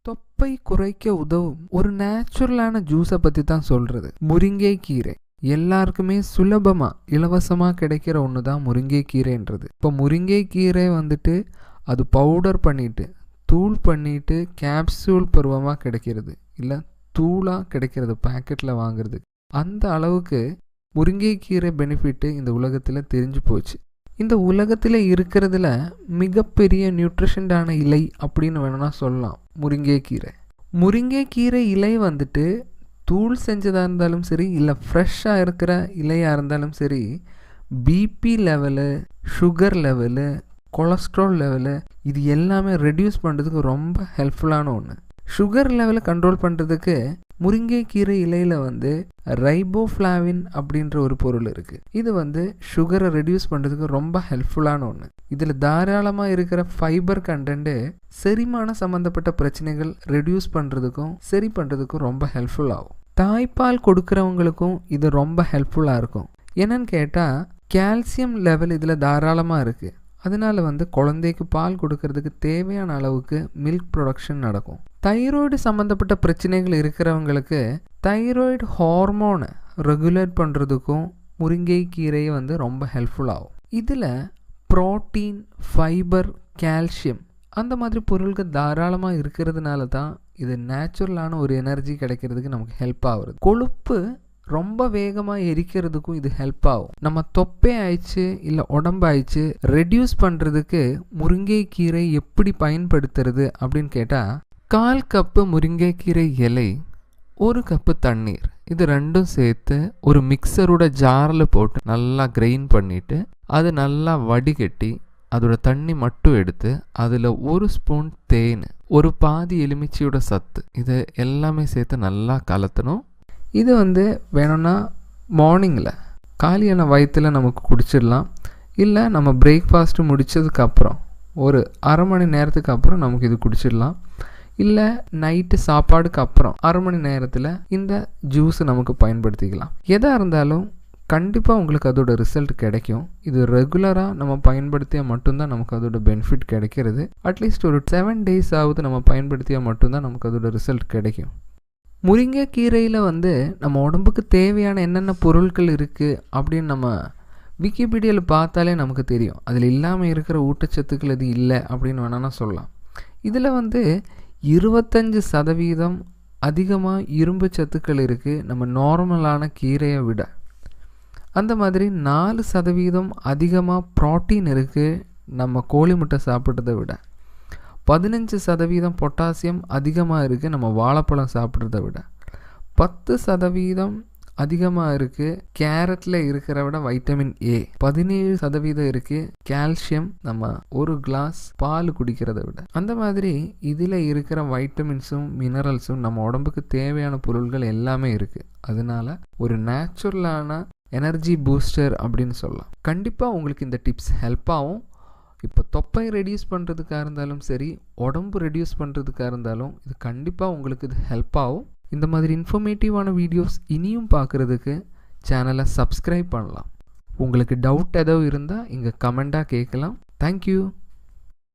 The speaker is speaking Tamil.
தொப்பை குறைக்க உதவும் ஒரு நேச்சுரலான ஜூஸை பற்றி தான் சொல்கிறது. முருங்கை கீரை எல்லாருக்குமே சுலபமாக இலவசமாக கிடைக்கிற ஒன்று தான் முருங்கை கீரைன்றது. இப்போ முருங்கை கீரை வந்துட்டு அது பவுடர் பண்ணிவிட்டு தூள் பண்ணிவிட்டு கேப்சூல் பருவமாக கிடைக்கிறது, இல்லை தூளாக கிடைக்கிறது பேக்கெட்டில் வாங்குறது. அந்த அளவுக்கு முருங்கைக்கீரை பெனிஃபிட்டு இந்த உலகத்தில் தெரிஞ்சு போச்சு. இந்த உலகத்தில் இருக்கிறதுல மிகப்பெரிய நியூட்ரிஷன்டான இலை அப்படின்னு வேணும்னா சொல்லலாம் முருங்கைக்கீரை. முருங்கைக்கீரை இலை வந்துட்டு தூள் செஞ்சதாக இருந்தாலும் சரி, இல்லை ஃப்ரெஷ்ஷாக இருக்கிற இலையாக இருந்தாலும் சரி, BP level, sugar level, cholesterol level இது எல்லாமே ரெடியூஸ் பண்ணுறதுக்கு ரொம்ப ஹெல்ப்ஃபுல்லான ஒன்று. சுகர் லெவலை கண்ட்ரோல் பண்ணுறதுக்கு முருங்கைக்கீரை இலையில் வந்து ரைபோஃப்ளாவின் அப்படின்ற ஒரு பொருள் இருக்குது. இது வந்து சுகரை ரெடியூஸ் பண்ணுறதுக்கு ரொம்ப ஹெல்ப்ஃபுல்லான ஒன்று. இதில் தாராளமாக இருக்கிற ஃபைபர் கண்டென்ட்டு செரிமான சம்மந்தப்பட்ட பிரச்சனைகள் ரெடியூஸ் பண்ணுறதுக்கும் சரி பண்ணுறதுக்கும் ரொம்ப ஹெல்ப்ஃபுல் ஆகும். தாய்ப்பால் கொடுக்குறவங்களுக்கும் இது ரொம்ப ஹெல்ப்ஃபுல்லாக இருக்கும். என்னன்னு கேட்டால் கால்சியம் லெவல் இதில் தாராளமாக இருக்குது. அதனால வந்து குழந்தைக்கு பால் கொடுக்கறதுக்கு தேவையான அளவுக்கு மில்க் ப்ரொடக்ஷன் நடக்கும். தைராய்டு சம்மந்தப்பட்ட பிரச்சனைகள் இருக்கிறவங்களுக்கு தைராய்டு ஹார்மோனை ரெகுலேட் பண்ணுறதுக்கும் முருங்கைக்கீரை வந்து ரொம்ப ஹெல்ப்ஃபுல் ஆகும். இதில் ப்ரோட்டீன், ஃபைபர், கால்சியம் அந்த மாதிரி பொருட்கள் தாராளமாக இருக்கிறதுனால தான் இது நேச்சுரலான ஒரு எனர்ஜி கிடைக்கிறதுக்கு நமக்கு ஹெல்ப் ஆகுது. கொழுப்பு ரொம்ப வேகமாக எரிக்கிறதுக்கும் இது ஹெல்ப் ஆகும். நம்ம தொப்பை ஆயிடுச்சு இல்லை உடம்பு ஆயிடுச்சு ரெடியூஸ் பண்ணுறதுக்கு முருங்கைக்கீரை எப்படி பயன்படுத்துறது அப்படின்னு கேட்டால், 1/4 கப்பு முருங்கைக்கீரை இலை, 1 கப்பு தண்ணீர், இது ரெண்டும் சேர்த்து ஒரு மிக்சரோட ஜாரில் போட்டு நல்லா கிரைண்ட் பண்ணிவிட்டு அது நல்லா வடிகட்டி அதோட தண்ணி மட்டும் எடுத்து அதில் 1 ஸ்பூன் தேன், ஒரு பாதி எலுமிச்சையோட சத்து, இது எல்லாமே சேர்த்து நல்லா கலத்தணும். இது வந்து வேணும்னா மார்னிங்கில் காலியான வயிற்றில் நமக்கு குடிச்சிடலாம். இல்லை நம்ம பிரேக்ஃபாஸ்ட்டு முடித்ததுக்கப்புறம் ஒரு அரை மணி நேரத்துக்கு அப்புறம் நமக்கு இது குடிச்சிடலாம். இல்லை நைட்டு சாப்பாடுக்கு அப்புறம் அரை மணி நேரத்தில் இந்த ஜூஸை நமக்கு பயன்படுத்திக்கலாம். எதாக இருந்தாலும் கண்டிப்பாக உங்களுக்கு அதோட ரிசல்ட் கிடைக்கும். இது ரெகுலராக நம்ம பயன்படுத்தியாக மட்டும்தான் நமக்கு அதோட பெனிஃபிட் கிடைக்கிறது. அட்லீஸ்ட் ஒரு 7 days ஆகுது நம்ம பயன்படுத்தியாக மட்டும்தான் நமக்கு அதோட ரிசல்ட் கிடைக்கும். முருங்கைக்கீரையில் வந்து நம்ம உடம்புக்கு தேவையான என்னென்ன பொருட்கள் இருக்குது அப்படின்னு நம்ம விக்கிபீடியாவில் பார்த்தாலே நமக்கு தெரியும். அதில் இல்லாமல் இருக்கிற ஊட்டச்சத்துக்கள் இது இல்லை அப்படின்னு வேணான்னா சொல்லலாம். இதில் வந்து 25% அதிகமாக இரும்பு சத்துக்கள் இருக்குது நம்ம நார்மலான கீரையை விட. அந்த மாதிரி 4% அதிகமாக ப்ரோட்டீன் இருக்குது நம்ம கோழி முட்டை சாப்பிட்றதை விட. 15% பொட்டாசியம் அதிகமாக இருக்குது நம்ம வாழைப்பழம் சாப்பிட்றத விட. 10% அதிகமாக இருக்குது கேரட்டில் இருக்கிற விட வைட்டமின் ஏ. 17% இருக்குது கால்சியம் நம்ம ஒரு கிளாஸ் பால் குடிக்கிறத விட. அந்த மாதிரி இதில் இருக்கிற வைட்டமின்ஸும் மினரல்ஸும் நம்ம உடம்புக்கு தேவையான பொருட்கள் எல்லாமே இருக்குது. அதனால ஒரு நேச்சுரலான எனர்ஜி பூஸ்டர் அப்படின்னு சொல்லலாம். கண்டிப்பாக உங்களுக்கு இந்த டிப்ஸ் ஹெல்ப் ஆகும். இப்போ தொப்பை ரெடியூஸ் பண்ணுறதுக்காக இருந்தாலும் சரி, உடம்பு ரெடியூஸ் பண்ணுறதுக்காக இருந்தாலும் இது கண்டிப்பாக உங்களுக்கு இது ஹெல்ப் ஆகும். இந்த மாதிரி இன்ஃபர்மேட்டிவான வீடியோஸ் இனியும் பார்க்குறதுக்கு சேனலை சப்ஸ்கிரைப் பண்ணலாம். உங்களுக்கு டவுட் ஏதோ இருந்தால் இங்கே கமெண்ட்டாக கேட்கலாம். தேங்க்யூ.